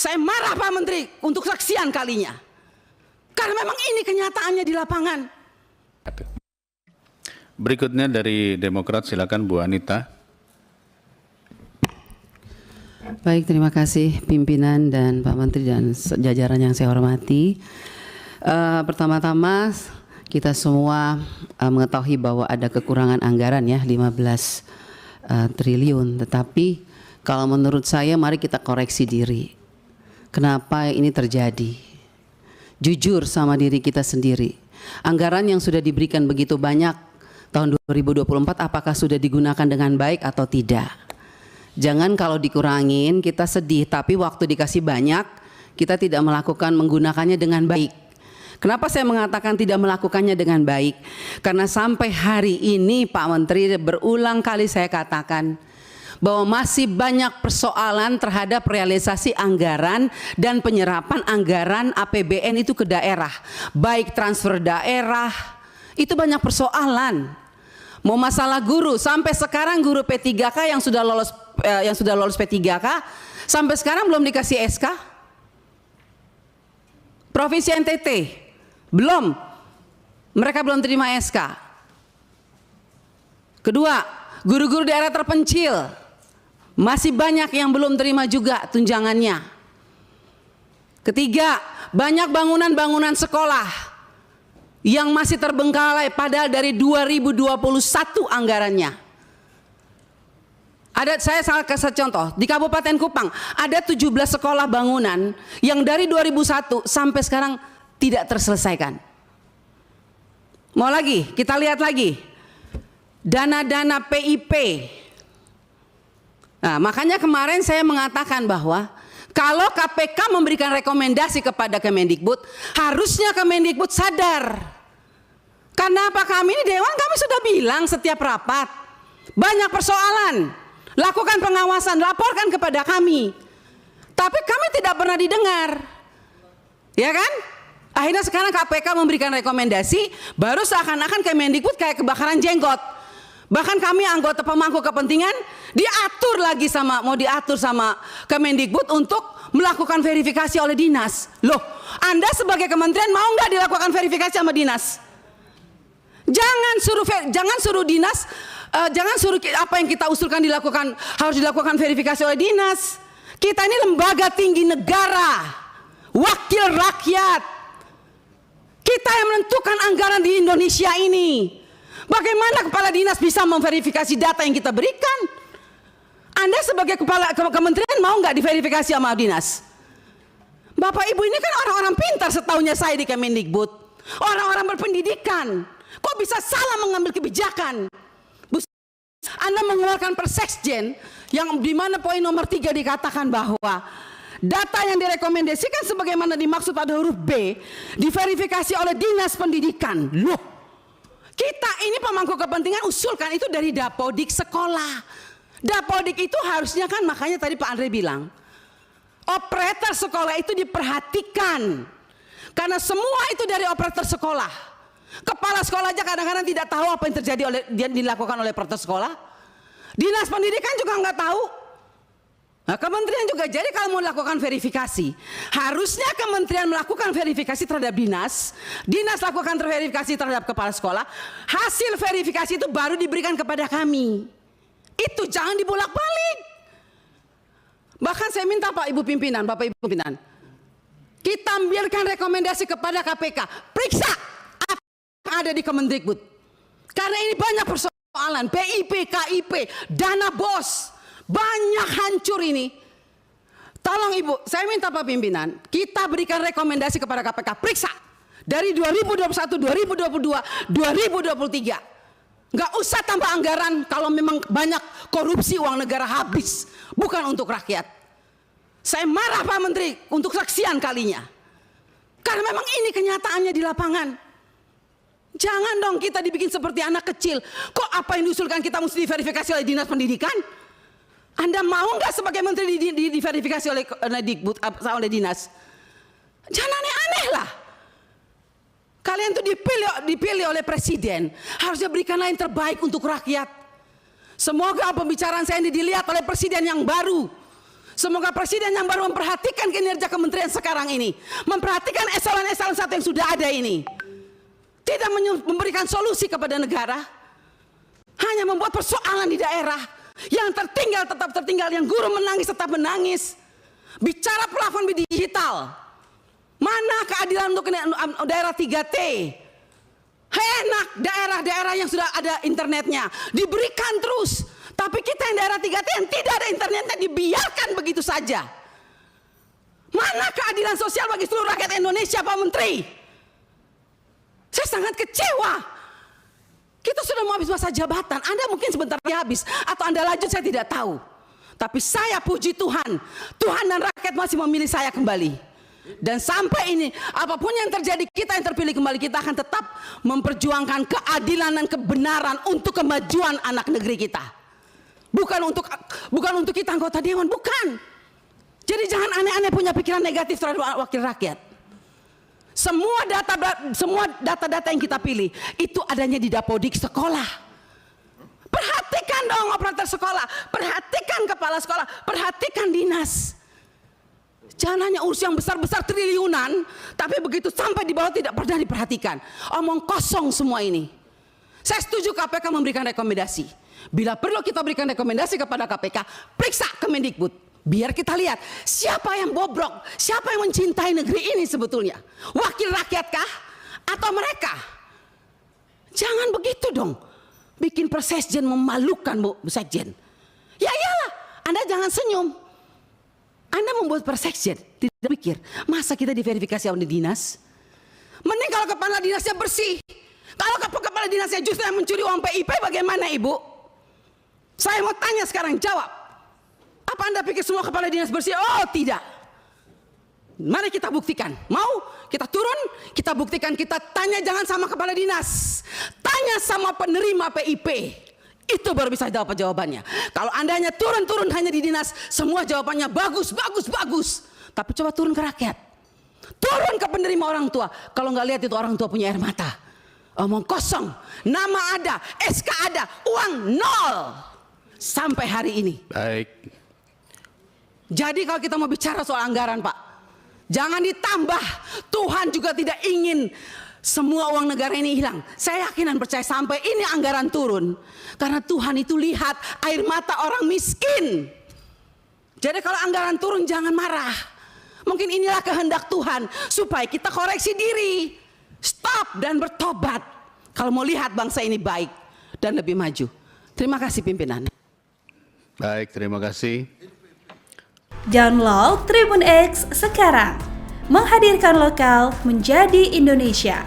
Saya marah Pak Menteri untuk sekian kalinya. Karena memang ini kenyataannya di lapangan. Berikutnya dari Demokrat, silakan Bu Anita. Baik, terima kasih pimpinan dan Pak Menteri dan jajaran yang saya hormati. Pertama-tama kita semua mengetahui bahwa ada kekurangan anggaran ya 15 triliun. Tetapi kalau menurut saya mari kita koreksi diri. Kenapa ini terjadi? Jujur sama diri kita sendiri. Anggaran yang sudah diberikan begitu banyak tahun 2024 apakah sudah digunakan dengan baik atau tidak? Jangan kalau dikurangin kita sedih, tapi waktu dikasih banyak kita tidak menggunakannya dengan baik. Kenapa saya mengatakan tidak melakukannya dengan baik? Karena sampai hari ini Pak Menteri berulang kali saya katakan bahwa masih banyak persoalan terhadap realisasi anggaran dan penyerapan anggaran APBN itu ke daerah. Baik transfer daerah, itu banyak persoalan. Mau masalah guru, sampai sekarang guru P3K yang sudah lolos P3K sampai sekarang belum dikasih SK. Provinsi NTT belum, mereka belum terima SK. Kedua, guru-guru daerah terpencil masih banyak yang belum terima juga tunjangannya. Ketiga, banyak bangunan-bangunan sekolah yang masih terbengkalai padahal dari 2021 anggarannya. Saya kasih contoh, di Kabupaten Kupang ada 17 sekolah bangunan yang dari 2001 sampai sekarang tidak terselesaikan. Mau lagi, kita lihat lagi. Dana-dana PIP. Nah, makanya kemarin saya mengatakan bahwa kalau KPK memberikan rekomendasi kepada Kemendikbud, harusnya Kemendikbud sadar. Karena apa, kami ini Dewan kami sudah bilang setiap rapat, banyak persoalan, lakukan pengawasan, laporkan kepada kami. Tapi kami tidak pernah didengar. Ya kan? Akhirnya sekarang KPK memberikan rekomendasi, baru seakan-akan Kemendikbud kayak kebakaran jenggot. Bahkan kami anggota pemangku kepentingan mau diatur sama Kemendikbud untuk melakukan verifikasi oleh dinas. Loh, Anda sebagai kementerian mau nggak dilakukan verifikasi sama dinas? Jangan suruh dinas, jangan suruh apa yang kita usulkan harus dilakukan verifikasi oleh dinas. Kita ini lembaga tinggi negara, wakil rakyat. Kita yang menentukan anggaran di Indonesia ini. Bagaimana kepala dinas bisa memverifikasi data yang kita berikan? Anda sebagai kepala kementerian mau nggak diverifikasi sama dinas? Bapak Ibu ini kan orang-orang pintar setahunya saya di Kemendikbud. Orang-orang berpendidikan. Kok bisa salah mengambil kebijakan? Anda mengeluarkan Perseksjen yang di mana poin nomor 3 dikatakan bahwa data yang direkomendasikan sebagaimana dimaksud pada huruf B diverifikasi oleh Dinas Pendidikan. Loh, kita ini pemangku kepentingan usulkan itu dari Dapodik sekolah. Dapodik itu harusnya kan, makanya tadi Pak Andre bilang, operator sekolah itu diperhatikan. Karena semua itu dari operator sekolah. Kepala sekolah aja kadang-kadang tidak tahu apa yang terjadi dilakukan oleh operator sekolah. Dinas pendidikan juga nggak tahu. Nah, kementerian juga, jadi kalau mau melakukan verifikasi, harusnya kementerian melakukan verifikasi terhadap dinas, dinas lakukan verifikasi terhadap kepala sekolah, hasil verifikasi itu baru diberikan kepada kami. Itu jangan dibolak-balik. Bahkan saya minta Bapak Ibu pimpinan, kita ambilkan rekomendasi kepada KPK, periksa apa yang ada di Kemendikbud. Karena ini banyak persoalan, PIP, KIP, dana BOS. Banyak hancur ini. Tolong Ibu, saya minta Pak Pimpinan, kita berikan rekomendasi kepada KPK, periksa dari 2021, 2022, 2023. Nggak usah tambah anggaran kalau memang banyak korupsi uang negara habis, bukan untuk rakyat. Saya marah Pak Menteri untuk sekian kalinya. Karena memang ini kenyataannya di lapangan. Jangan dong kita dibikin seperti anak kecil. Kok apa yang diusulkan kita mesti diverifikasi oleh Dinas Pendidikan? Anda mau nggak sebagai menteri diverifikasi oleh oleh dinas? Jangan aneh-aneh lah. Kalian tuh dipilih oleh presiden, harusnya berikanlah yang terbaik untuk rakyat. Semoga pembicaraan saya ini dilihat oleh presiden yang baru. Semoga presiden yang baru memperhatikan kinerja kementerian sekarang ini, memperhatikan eselon-eselon 1 yang sudah ada ini, tidak memberikan solusi kepada negara, hanya membuat persoalan di daerah. Yang tertinggal tetap tertinggal, yang guru menangis tetap menangis. Bicara plafon digital, mana keadilan untuk daerah 3T? Enak daerah-daerah yang sudah ada internetnya diberikan terus, tapi kita yang daerah 3T yang tidak ada internetnya dibiarkan begitu saja. Mana keadilan sosial bagi seluruh rakyat Indonesia, Pak Menteri? Saya sangat kecewa. Kita sudah mau habis masa jabatan, Anda mungkin sebentar lagi habis, atau Anda lanjut, saya tidak tahu. Tapi saya puji Tuhan, Tuhan dan rakyat masih memilih saya kembali. Dan sampai ini, apapun yang terjadi, kita yang terpilih kembali, kita akan tetap memperjuangkan keadilan dan kebenaran untuk kemajuan anak negeri kita. Bukan untuk kita anggota dewan, bukan. Jadi jangan aneh-aneh punya pikiran negatif terhadap wakil rakyat. Semua data-data yang kita pilih itu adanya di Dapodik sekolah. Perhatikan dong operator sekolah, perhatikan kepala sekolah, perhatikan dinas. Jangan hanya urus yang besar-besar triliunan, tapi begitu sampai di bawah tidak pernah diperhatikan. Omong kosong semua ini. Saya setuju KPK memberikan rekomendasi. Bila perlu kita berikan rekomendasi kepada KPK, periksa Kemendikbud. Biar kita lihat siapa yang bobrok, siapa yang mencintai negeri ini sebetulnya. Wakil rakyatkah atau mereka? Jangan begitu dong. Bikin persekjen memalukan, Bu Sekjen. Ya iyalah, Anda jangan senyum. Anda membuat persekjen, tidak pikir, masa kita diverifikasi oleh dinas? Mending kalau kepala dinasnya bersih. Kalau kepala dinasnya justru yang mencuri uang PIP, bagaimana Ibu? Saya mau tanya sekarang, jawab. Apa Anda pikir semua kepala dinas bersih? Oh tidak. Mari kita buktikan. Mau kita turun, kita buktikan, kita tanya jangan sama kepala dinas. Tanya sama penerima PIP. Itu baru bisa jawab jawabannya. Kalau Anda hanya turun hanya di dinas, semua jawabannya bagus. Tapi coba turun ke rakyat. Turun ke penerima orang tua. Kalau nggak lihat itu orang tua punya air mata. Omong kosong. Nama ada, SK ada, uang nol. Sampai hari ini. Baik. Jadi kalau kita mau bicara soal anggaran, Pak, jangan ditambah. Tuhan juga tidak ingin semua uang negara ini hilang. Saya yakin dan percaya sampai ini anggaran turun. Karena Tuhan itu lihat air mata orang miskin. Jadi kalau anggaran turun jangan marah. Mungkin inilah kehendak Tuhan supaya kita koreksi diri. Stop dan bertobat. Kalau mau lihat bangsa ini baik dan lebih maju. Terima kasih pimpinan. Baik, terima kasih. Download Tribun X sekarang. Menghadirkan lokal menjadi Indonesia.